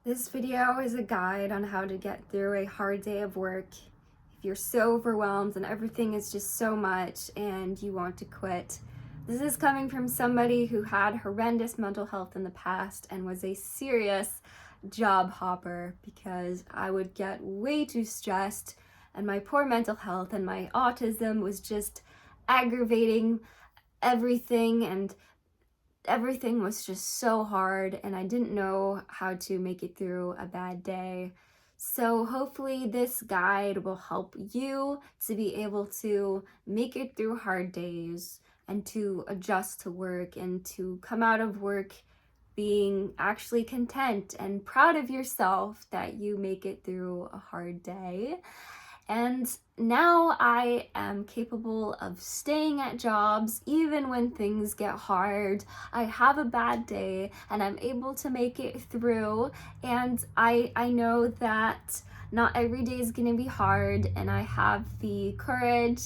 This video is a guide on how to get through a hard day of work. If you're so overwhelmed and everything is just so much and you want to quit. This is coming from somebody who had horrendous mental health in the past and was a serious job hopper because I would get way too stressed and my poor mental health and my autism was just aggravating everything, and everything was just so hard and I didn't know how to make it through a bad day. So hopefully this guide will help you to be able to make it through hard days and to adjust to work and to come out of work being actually content and proud of yourself that you make it through a hard day. And now I am capable of staying at jobs even when things get hard. I have a bad day and I'm able to make it through. And I know that not every day is going to be hard, and I have the courage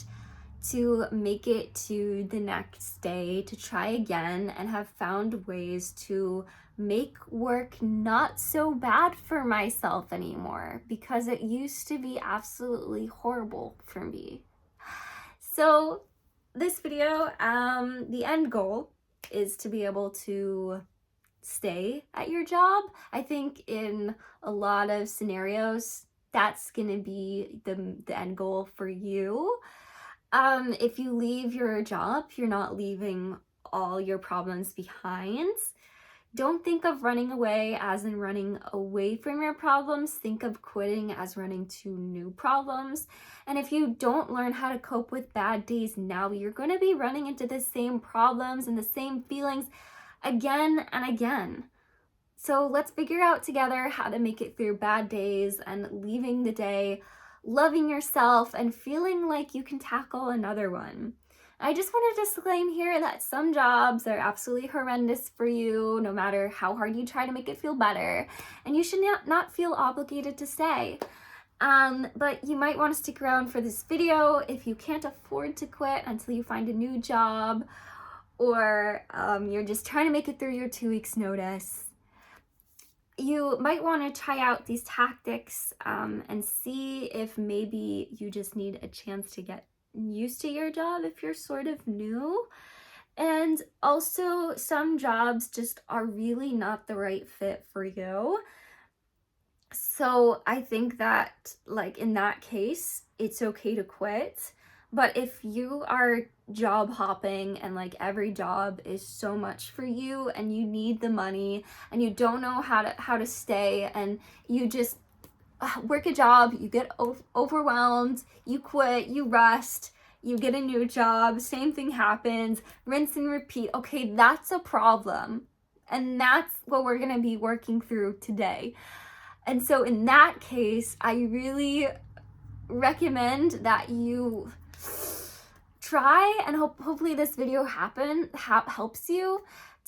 to make it to the next day, to try again, and have found ways to make work not so bad for myself anymore, because it used to be absolutely horrible for me. So this video, the end goal is to be able to stay at your job. I think in a lot of scenarios, that's gonna be the end goal for you. If you leave your job, you're not leaving all your problems behind. Don't think of running away as in running away from your problems. Think of quitting as running to new problems. And if you don't learn how to cope with bad days now, you're going to be running into the same problems and the same feelings again and again. So let's figure out together how to make it through bad days and leaving the day loving yourself and feeling like you can tackle another one. I just want to disclaim here that some jobs are absolutely horrendous for you, no matter how hard you try to make it feel better, and you should not feel obligated to stay. But you might want to stick around for this video if you can't afford to quit until you find a new job, or you're just trying to make it through your 2 weeks notice. You might want to try out these tactics and see if maybe you just need a chance to get used to your job if you're sort of new. And also, some jobs just are really not the right fit for you. So I think that, like, in that case, it's okay to quit. But if you are job hopping and like every job is so much for you and you need the money and you don't know how to stay, and you just work a job, you get overwhelmed, you quit, you rest, you get a new job, same thing happens, rinse and repeat. Okay, that's a problem. And that's what we're going to be working through today. And so in that case, I really recommend that you try, and hopefully this video helps you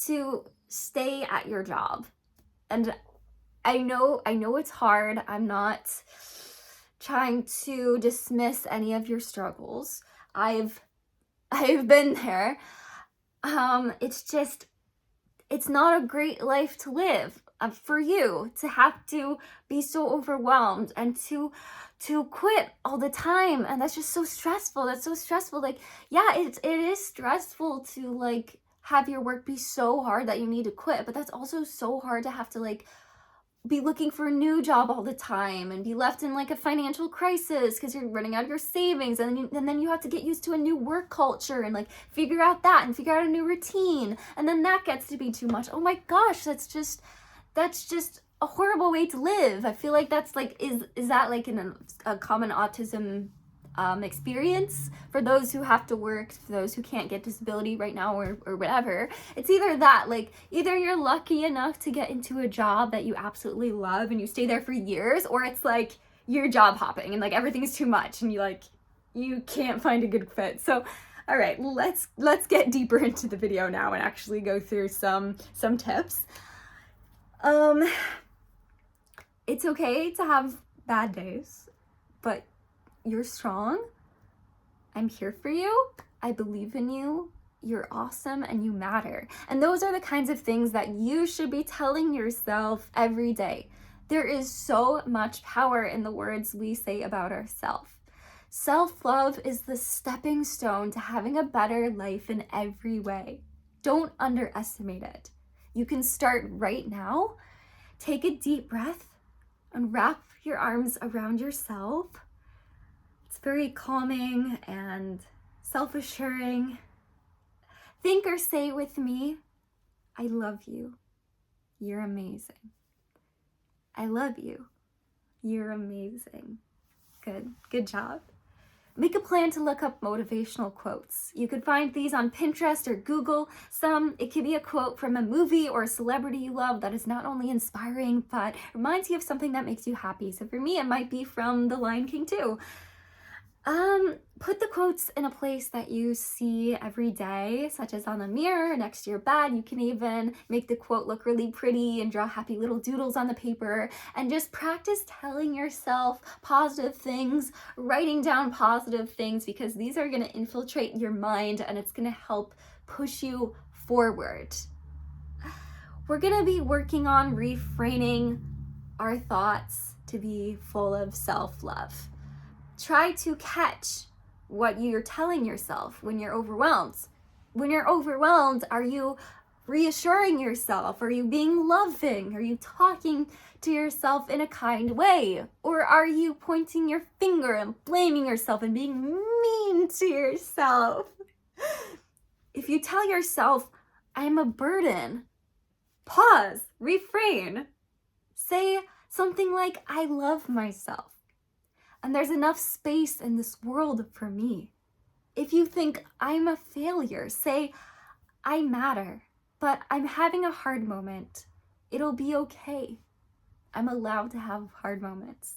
to stay at your job. And I know it's hard. I'm not trying to dismiss any of your struggles. I've been there. It's not a great life to live for you to have to be so overwhelmed and to quit all the time, and that's just so stressful. That's so stressful. Like, yeah, it is stressful to like have your work be so hard that you need to quit, but that's also so hard to have to like be looking for a new job all the time and be left in like a financial crisis because you're running out of your savings, and then you have to get used to a new work culture and like figure out that and figure out a new routine, and then that gets to be too much. Oh my gosh, that's just a horrible way to live. I feel like that's like, is that like a common autism experience for those who have to work, for those who can't get disability right now or whatever? It's either that, like, either you're lucky enough to get into a job that you absolutely love and you stay there for years, or it's like you're job hopping and like everything's too much and you can't find a good fit. So all right, let's get deeper into the video now and actually go through some tips. It's okay to have bad days, but you're strong. I'm here for you. I believe in you. You're awesome and you matter. And those are the kinds of things that you should be telling yourself every day. There is so much power in the words we say about ourselves. Self-love is the stepping stone to having a better life in every way. Don't underestimate it. You can start right now. Take a deep breath and wrap your arms around yourself. It's very calming and self-assuring. Think or say with me, I love you. You're amazing. I love you. You're amazing. Good job. Make a plan to look up motivational quotes. You could find these on Pinterest or Google. It could be a quote from a movie or a celebrity you love that is not only inspiring, but reminds you of something that makes you happy. So for me, it might be from The Lion King too. Put the quotes in a place that you see every day, such as on the mirror, next to your bed. You can even make the quote look really pretty and draw happy little doodles on the paper, and just practice telling yourself positive things, writing down positive things, because these are going to infiltrate your mind and it's going to help push you forward. We're going to be working on reframing our thoughts to be full of self-love. Try to catch what you're telling yourself when you're overwhelmed. When you're overwhelmed, are you reassuring yourself? Are you being loving? Are you talking to yourself in a kind way? Or are you pointing your finger and blaming yourself and being mean to yourself? If you tell yourself, I'm a burden, pause, refrain. Say something like, I love myself. And there's enough space in this world for me. If you think I'm a failure, say, I matter, but I'm having a hard moment. It'll be okay. I'm allowed to have hard moments.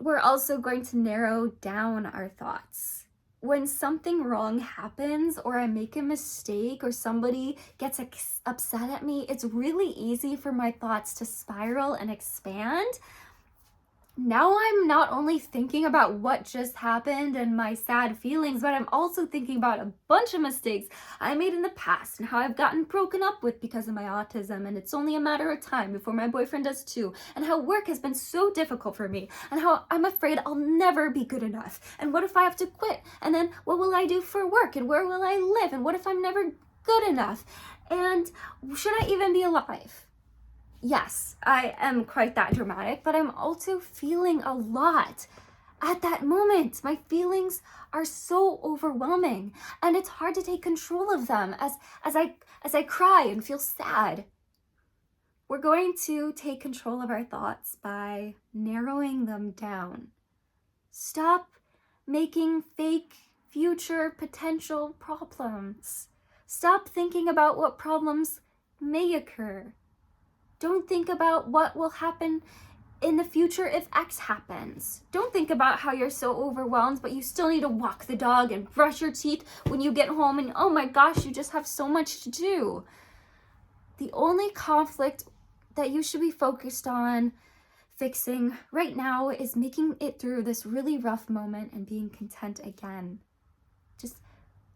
We're also going to narrow down our thoughts. When something wrong happens, or I make a mistake, or somebody gets upset at me, it's really easy for my thoughts to spiral and expand. Now I'm not only thinking about what just happened and my sad feelings, but I'm also thinking about a bunch of mistakes I made in the past and how I've gotten broken up with because of my autism, and it's only a matter of time before my boyfriend does too, and how work has been so difficult for me, and how I'm afraid I'll never be good enough, and what if I have to quit, and then what will I do for work, and where will I live, and what if I'm never good enough, and should I even be alive? Yes, I am quite that dramatic, but I'm also feeling a lot at that moment. My feelings are so overwhelming, and it's hard to take control of them as I cry and feel sad. We're going to take control of our thoughts by narrowing them down. Stop making fake future potential problems. Stop thinking about what problems may occur. Don't think about what will happen in the future if X happens. Don't think about how you're so overwhelmed, but you still need to walk the dog and brush your teeth when you get home, and oh my gosh, you just have so much to do. The only conflict that you should be focused on fixing right now is making it through this really rough moment and being content again. Just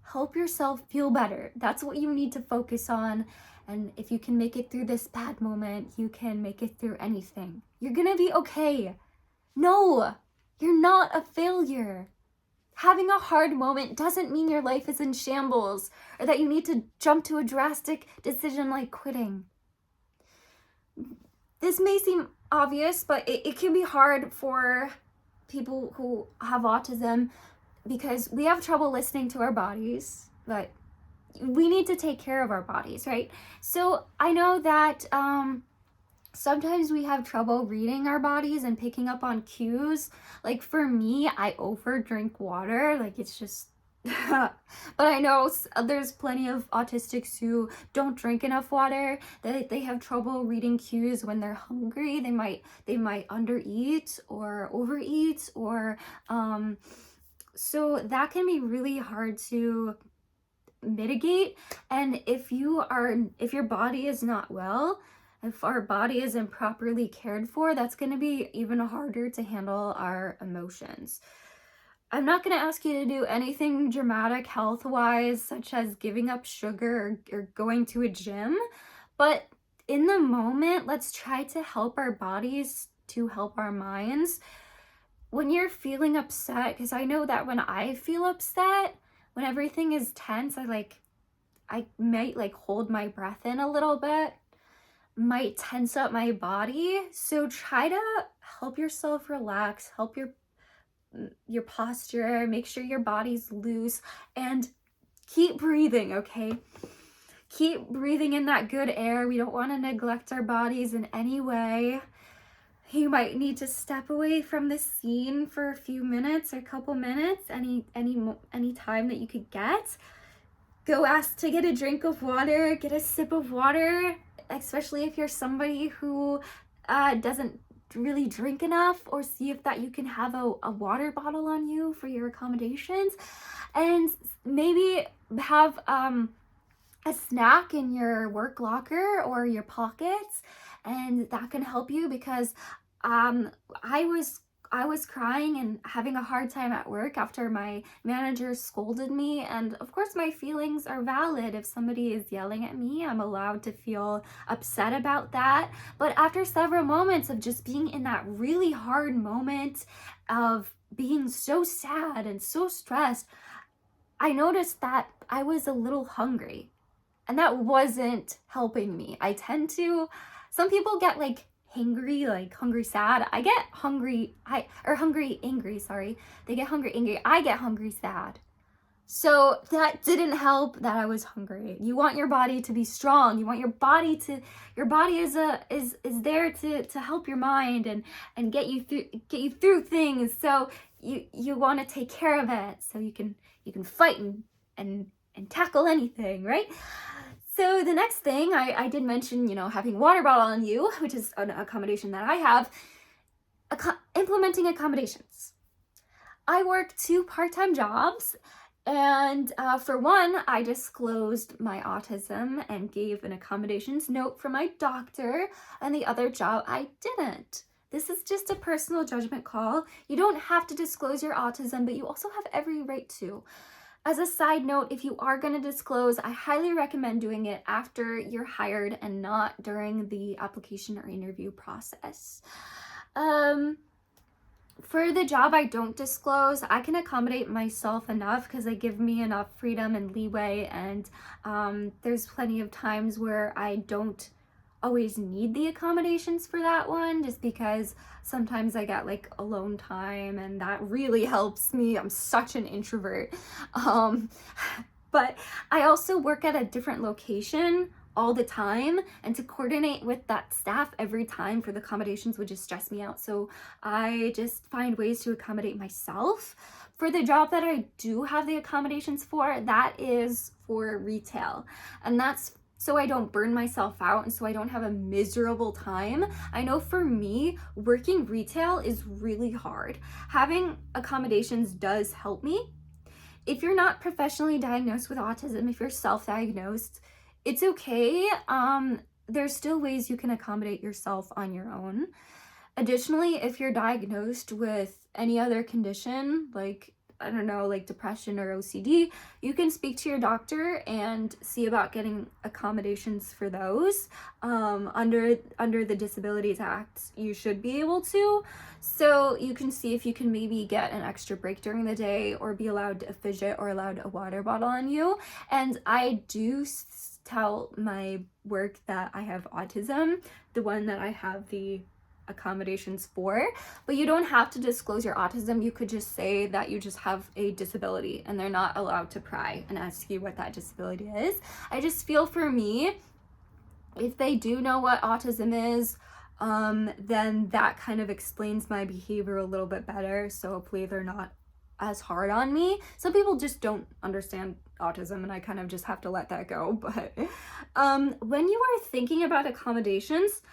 help yourself feel better. That's what you need to focus on. And if you can make it through this bad moment, you can make it through anything. You're gonna be okay. No, you're not a failure. Having a hard moment doesn't mean your life is in shambles or that you need to jump to a drastic decision like quitting. This may seem obvious, but it can be hard for people who have autism because we have trouble listening to our bodies, but we need to take care of our bodies, right? So I know that sometimes we have trouble reading our bodies and picking up on cues. Like for me, I over drink water. Like it's just, but I know there's plenty of autistics who don't drink enough water. They have trouble reading cues when they're hungry. They might undereat or overeat, or so that can be really hard to mitigate. And if your body is not well, if our body isn't properly cared for, that's going to be even harder to handle our emotions. I'm not going to ask you to do anything dramatic health-wise, such as giving up sugar or going to a gym, but in the moment, let's try to help our bodies to help our minds. When you're feeling upset, because I know that when I feel upset, when everything is tense, I might like hold my breath in a little bit, might tense up my body. So try to help yourself relax, help your posture, make sure your body's loose, and keep breathing, okay? Keep breathing in that good air. We don't want to neglect our bodies in any way. You might need to step away from the scene for a few minutes or a couple minutes, any time that you could get. Go ask to get a drink of water, get a sip of water, especially if you're somebody who doesn't really drink enough, or see if that you can have a water bottle on you for your accommodations, and maybe have a snack in your work locker or your pockets, and that can help you, because I was crying and having a hard time at work after my manager scolded me, and of course my feelings are valid. If somebody is yelling at me, I'm allowed to feel upset about that. But after several moments of just being in that really hard moment of being so sad and so stressed, I noticed that I was a little hungry. And that wasn't helping me. Some people get like hangry, like hungry sad. I get hungry angry, sorry. They get hungry angry. I get hungry sad. So that didn't help that I was hungry. You want your body to be strong. You want your body is there to help your mind and get you through things. So you want to take care of it so you can fight and tackle anything, right? So the next thing I did mention, having water bottle on you, which is an accommodation that I have, implementing accommodations. I work 2 part-time jobs, and for one, I disclosed my autism and gave an accommodations note for my doctor, and the other job I didn't. This is just a personal judgment call. You don't have to disclose your autism, but you also have every right to. As a side note, if you are going to disclose, I highly recommend doing it after you're hired and not during the application or interview process. For the job I don't disclose, I can accommodate myself enough because they give me enough freedom and leeway, and there's plenty of times where I don't always need the accommodations for that one, just because sometimes I get like alone time and that really helps me. I'm such an introvert. But I also work at a different location all the time, and to coordinate with that staff every time for the accommodations would just stress me out. So I just find ways to accommodate myself. For the job that I do have the accommodations for, that is for retail, and that's so I don't burn myself out and so I don't have a miserable time. I know for me, working retail is really hard. Having accommodations does help me. If you're not professionally diagnosed with autism, if you're self-diagnosed, it's okay. There's still ways you can accommodate yourself on your own. Additionally, if you're diagnosed with any other condition, like depression or OCD, you can speak to your doctor and see about getting accommodations for those. Under the Disabilities Act, you should be able to. So you can see if you can maybe get an extra break during the day, or be allowed a fidget or allowed a water bottle on you. And I do tell my work that I have autism, the one that I have the accommodations for, but you don't have to disclose your autism. You could just say that you just have a disability, and they're not allowed to pry and ask you what that disability is. I just feel for me, if they do know what autism is, then that kind of explains my behavior a little bit better. So hopefully they're not as hard on me. Some people just don't understand autism, and I kind of just have to let that go. But when you are thinking about accommodations,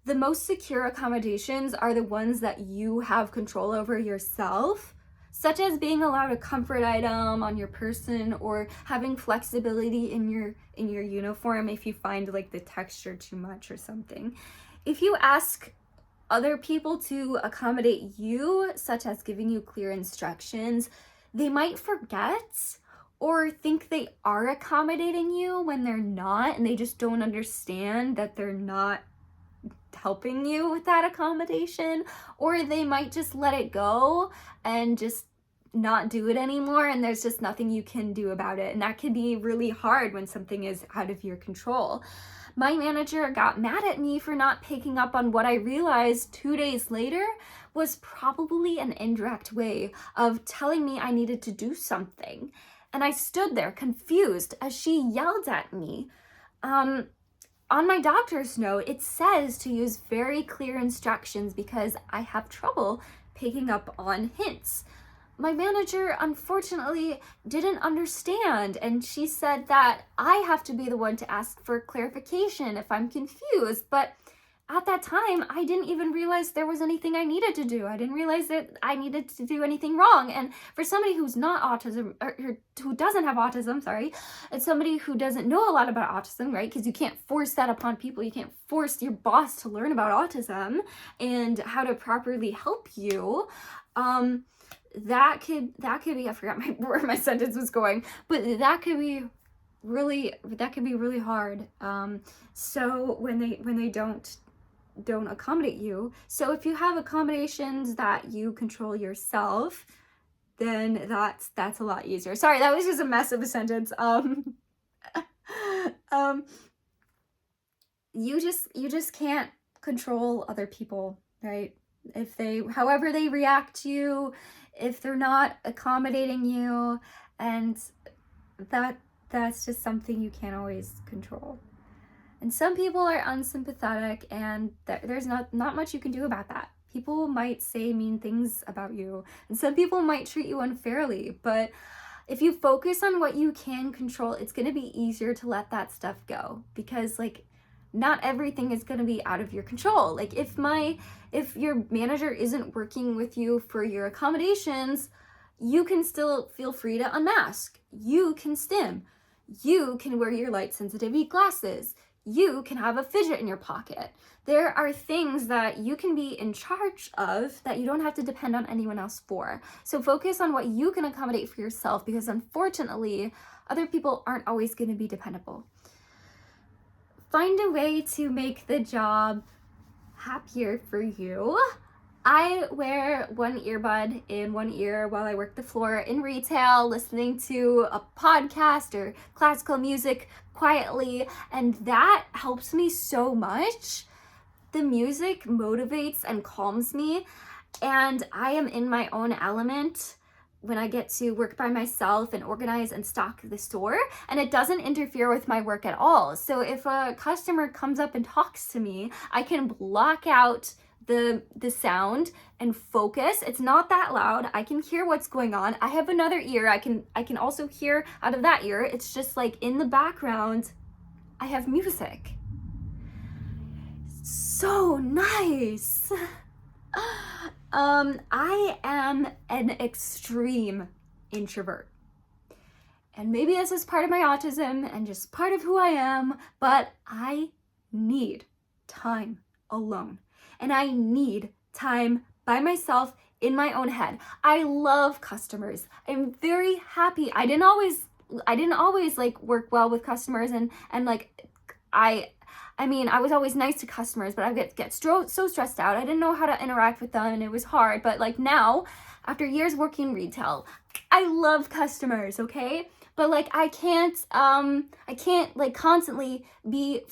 the most secure accommodations are the ones that you have control over yourself, such as being allowed a comfort item on your person, or having flexibility in your uniform if you find like the texture too much or something. If you ask other people to accommodate you, such as giving you clear instructions, they might forget, or think they are accommodating you when they're not, and they just don't understand that they're not helping you with that accommodation, or they might just let it go and just not do it anymore, and there's just nothing you can do about it. And that can be really hard when something is out of your control. My manager got mad at me for not picking up on what I realized 2 days later was probably an indirect way of telling me I needed to do something. And I stood there confused as she yelled at me. On my doctor's note, it says to use very clear instructions because I have trouble picking up on hints. My manager, unfortunately, didn't understand, and she said that I have to be the one to ask for clarification if I'm confused. But at that time, I didn't even realize there was anything I needed to do. I didn't realize that I needed to do anything wrong. And for somebody who's not autism, or who doesn't have autism, it's somebody who doesn't know a lot about autism, right? Because you can't force that upon people. You can't force your boss to learn about autism and how to properly help you. That could be, I forgot where my sentence was going, but that could be really hard. So when they don't accommodate you. So if you have accommodations that you control yourself, then that's a lot easier. Sorry, that was just a mess of a sentence. You just can't control other people, right? However they react to you, if they're not accommodating you, and that's just something you can't always control. And some people are unsympathetic, and there's not much you can do about that. People might say mean things about you, and some people might treat you unfairly, but if you focus on what you can control, it's going to be easier to let that stuff go, because not everything is going to be out of your control. If your manager isn't working with you for your accommodations, you can still feel free to unmask. You can stim. You can wear your light sensitivity glasses. You can have a fidget in your pocket. There are things that you can be in charge of that you don't have to depend on anyone else for. So focus on what you can accommodate for yourself, because unfortunately, other people aren't always going to be dependable. Find a way to make the job happier for you. I wear one earbud in one ear while I work the floor in retail, listening to a podcast or classical music quietly, and that helps me so much. The music motivates and calms me, and I am in my own element when I get to work by myself and organize and stock the store, and it doesn't interfere with my work at all. So if a customer comes up and talks to me, I can block out the sound and focus. It's not that loud. I can hear what's going on. I have another ear. I can also hear out of that ear. It's just in the background, I have music. So nice. I am an extreme introvert. And maybe this is part of my autism and just part of who I am, but I need time alone. And I need time by myself in my own head. I love customers. I'm very happy. I didn't always work well with customers, and I was always nice to customers, but I get so stressed out. I didn't know how to interact with them, and it was hard. But now, after years working retail, I love customers, okay? But I can't constantly be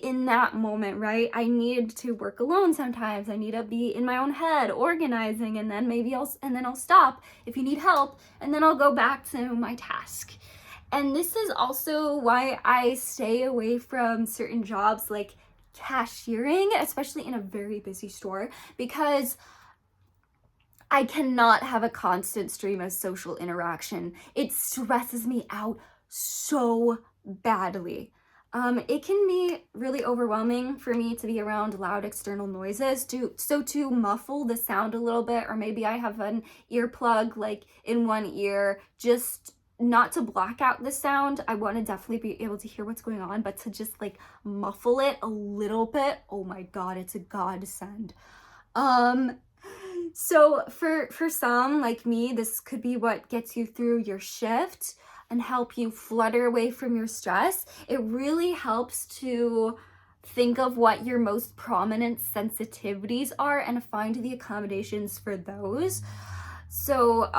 in that moment, right? I need to work alone sometimes. I need to be in my own head organizing, and then I'll stop if you need help, and then I'll go back to my task. And this is also why I stay away from certain jobs like cashiering, especially in a very busy store, because I cannot have a constant stream of social interaction. It stresses me out so badly. It can be really overwhelming for me to be around loud external noises, to muffle the sound a little bit, or maybe I have an earplug in one ear, just not to block out the sound. I want to definitely be able to hear what's going on, but to just muffle it a little bit, oh my god, it's a godsend. So for some like me, this could be what gets you through your shift. and help you flutter away from your stress, it really helps to think of what your most prominent sensitivities are and find the accommodations for those. So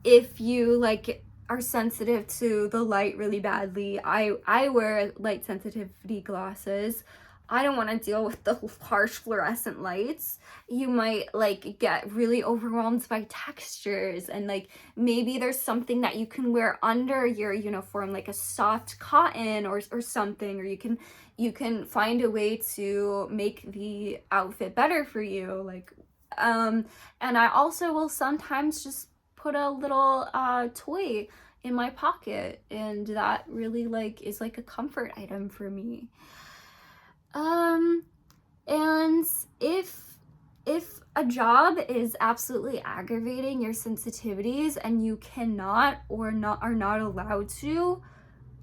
if you like are sensitive to the light really badly, I wear light sensitivity glasses. I don't want to deal with the harsh fluorescent lights. You might like get really overwhelmed by textures, and like maybe there's something that you can wear under your uniform, like a soft cotton or something, or you can find a way to make the outfit better for you. Like and I also will sometimes just put a little toy in my pocket, and that really like is like a comfort item for me. And if a job is absolutely aggravating your sensitivities and you cannot or are not allowed to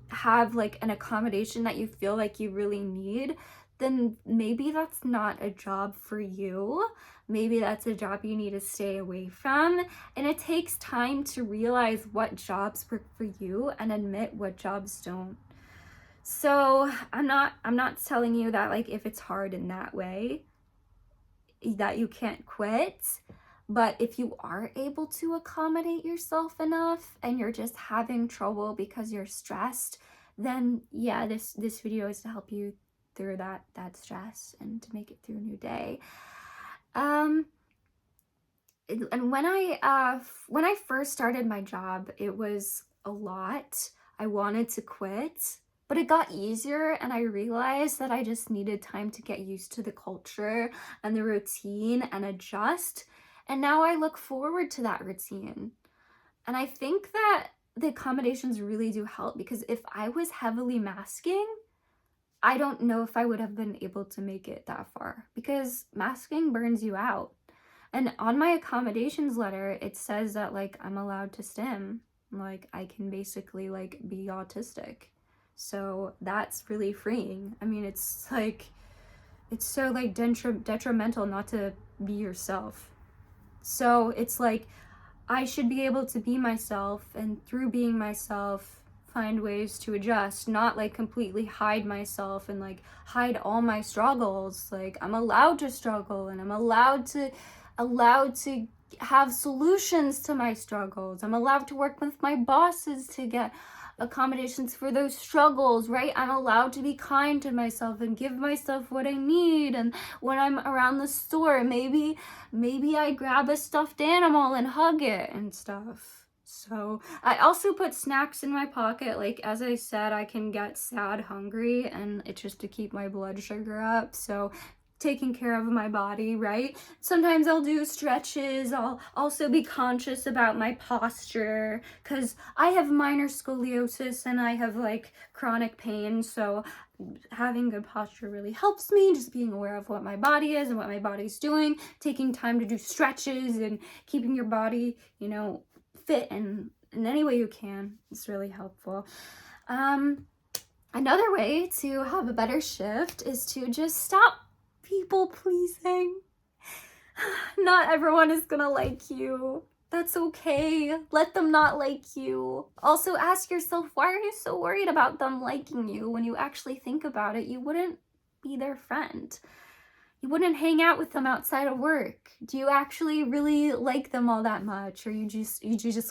have like an accommodation that you feel like you really need, then maybe that's not a job for you. Maybe that's a job you need to stay away from. And it takes time to realize what jobs work for you and admit what jobs don't. So I'm not telling you that like if it's hard in that way that you can't quit. But if you are able to accommodate yourself enough and you're just having trouble because you're stressed, then yeah, this video is to help you through that stress and to make it through a new day. And when I first started my job, it was a lot. I wanted to quit, but it got easier, and I realized that I just needed time to get used to the culture and the routine and adjust. And now I look forward to that routine. And I think that the accommodations really do help, because if I was heavily masking, I don't know if I would have been able to make it that far, because masking burns you out. And on my accommodations letter, it says that like I'm allowed to stim. Like I can basically like be autistic. So that's really freeing. I mean, it's so like detrimental not to be yourself. So it's like I should be able to be myself, and through being myself, find ways to adjust, not like completely hide myself and like hide all my struggles. Like I'm allowed to struggle, and I'm allowed to have solutions to my struggles. I'm allowed to work with my bosses to get accommodations for those struggles, right? I'm allowed to be kind to myself and give myself what I need. And when I'm around the store, maybe I grab a stuffed animal and hug it and stuff. So I also put snacks in my pocket. Like, as I said, I can get sad hungry, and it's just to keep my blood sugar up. So taking care of my body, right? Sometimes I'll do stretches. I'll also be conscious about my posture, because I have minor scoliosis and I have like chronic pain. So having good posture really helps me, just being aware of what my body is and what my body's doing, taking time to do stretches and keeping your body, fit and in any way you can. It's really helpful. Another way to have a better shift is to just stop people pleasing. Not everyone is gonna like you. That's okay. Let them not like you. Also ask yourself, why are you so worried about them liking you? When you actually think about it, you wouldn't be their friend. You wouldn't hang out with them outside of work. Do you actually really like them all that much? Or you just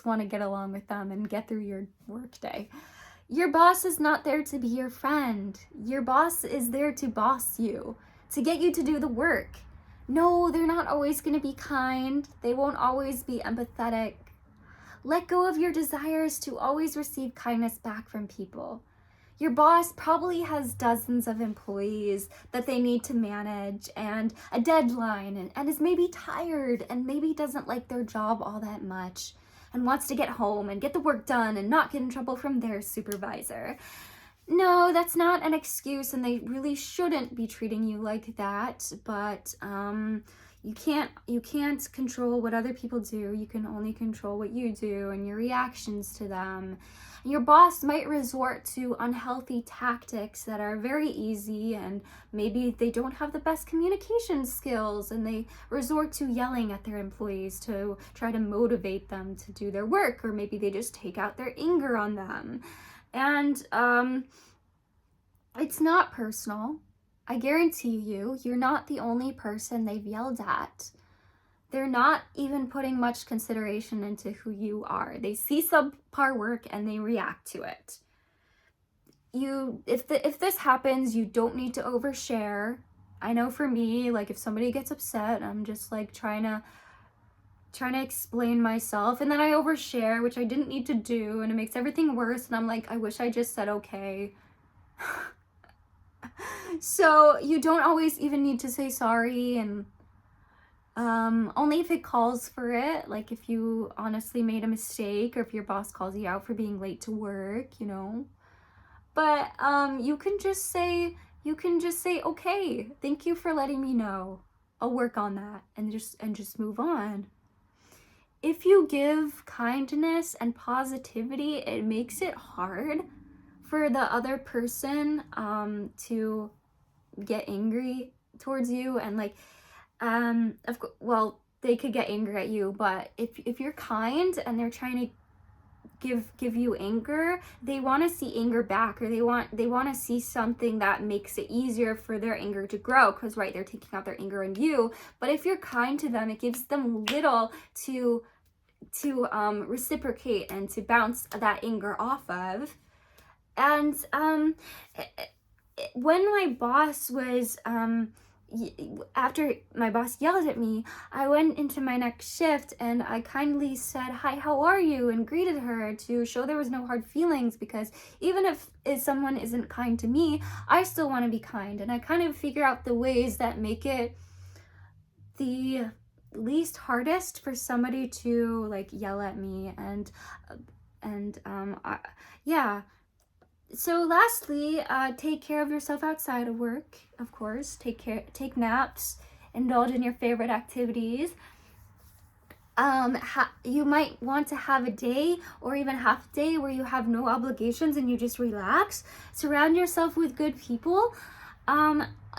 want to get along with them and get through your work day? Your boss is not there to be your friend. Your boss is there to boss you, to get you to do the work. No, they're not always going to be kind. They won't always be empathetic. Let go of your desires to always receive kindness back from people. Your boss probably has dozens of employees that they need to manage and a deadline, and is maybe tired and maybe doesn't like their job all that much and wants to get home and get the work done and not get in trouble from their supervisor. No, that's not an excuse, and they really shouldn't be treating you like that. But you can't control what other people do. You can only control what you do and your reactions to them. Your boss might resort to unhealthy tactics that are very easy, and maybe they don't have the best communication skills, and they resort to yelling at their employees to try to motivate them to do their work, or maybe they just take out their anger on them. And it's not personal. I guarantee you, you're not the only person they've yelled at. They're not even putting much consideration into who you are. They see subpar work and they react to it. If this happens, you don't need to overshare. I know for me, like if somebody gets upset, I'm just like trying to explain myself, and then I overshare, which I didn't need to do, and it makes everything worse, and I'm like, I wish I just said okay. So you don't always even need to say sorry, and only if it calls for it, like if you honestly made a mistake, or if your boss calls you out for being late to work, you know. But you can just say okay, thank you for letting me know, I'll work on that, and just move on. If you give kindness and positivity, it makes it hard for the other person to get angry towards you, and like well, they could get angry at you, but if you're kind and they're trying to give you anger, they want to see anger back, or they want to see something that makes it easier for their anger to grow, because right, they're taking out their anger on you. But if you're kind to them, it gives them little to reciprocate and to bounce that anger off of. And when my boss was after my boss yelled at me, I went into my next shift and I kindly said, "Hi, how are you?" and greeted her to show there was no hard feelings, because even if someone isn't kind to me, I still want to be kind. And I kind of figure out the ways that make it the least hardest for somebody to like yell at me. Yeah. So lastly, take care of yourself outside of work, of course. Take naps, indulge in your favorite activities. You might want to have a day or even half a day where you have no obligations and you just relax. Surround yourself with good people.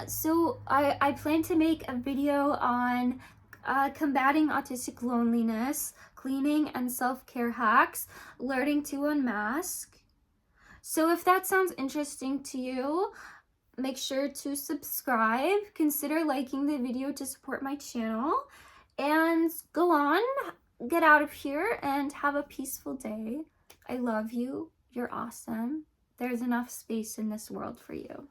So I plan to make a video on combating autistic loneliness, cleaning and self-care hacks, learning to unmask. So if that sounds interesting to you, make sure to subscribe, consider liking the video to support my channel, and go on, get out of here, and have a peaceful day. I love you. You're awesome. There's enough space in this world for you.